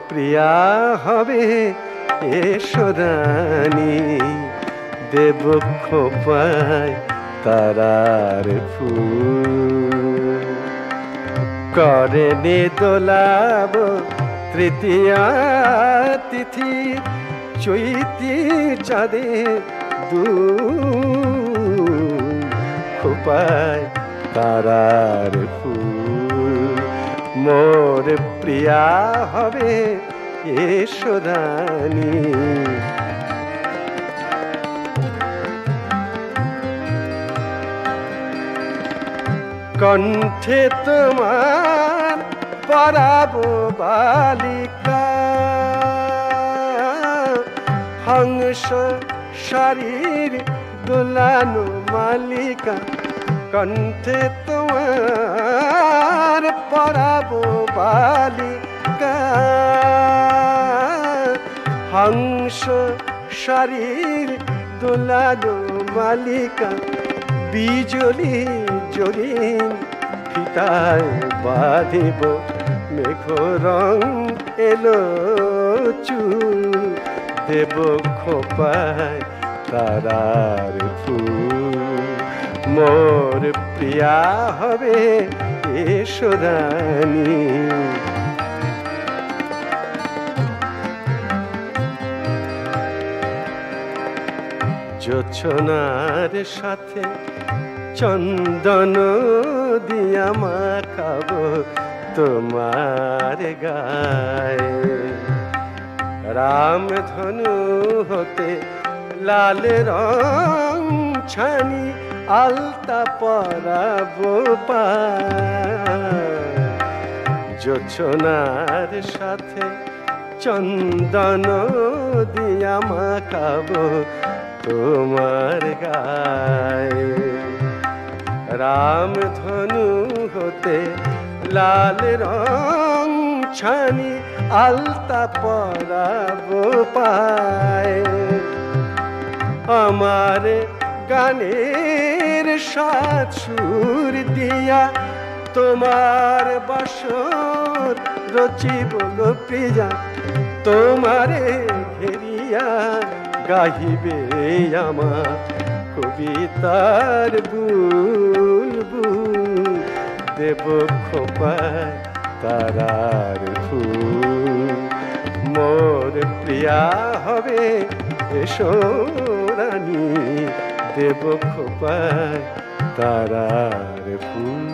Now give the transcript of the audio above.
প্রিয়া হবে এসো রানী, দেব খোপায় তারার ফুল। করনে দোলাব তৃতীয়া তিথি, চৈতি চাঁদে দুল। খোপায় তারার ফুল, মোর প্রিয়া হবে এসো রানী। কণ্ঠে তোমার পরাবো বালিকা, হংস শরীর দোলানো মালিকা। কণ্ঠে তোমার পরাবো বালিকা, হংস শরীর দোলানো মালিকা। বিজলি জরিন ফিতায় বাঁধিব, মেঘ রং এলো চুল। দেব খোপায় তারার ফুল, মোর প্রিয়া হবে এসো রানী। জোছনার সাথে চন্দন দিয়া মাখাবো তোমার গায়ে। রামধনু হতে লাল রং ছানি, আলতা পরাবো পায়। জোছনার সাথে চন্দন দিয়া মাখাবো তোমার গায়ে। রামধনু হতে লাল রং ছানি, আলতা পরাবো পায়। আমার গানের সাত সুর দিয়া তোমার বাসর রচিব গো প্রিয়া। তোমারে ঘেরিয়া গাহিবে আমার কবিতার বুলবুল। দেব খোপায় তারার ফুল, মোর প্রিয়া হবে এসো রানী। দেব খোপায় তারার ফুল।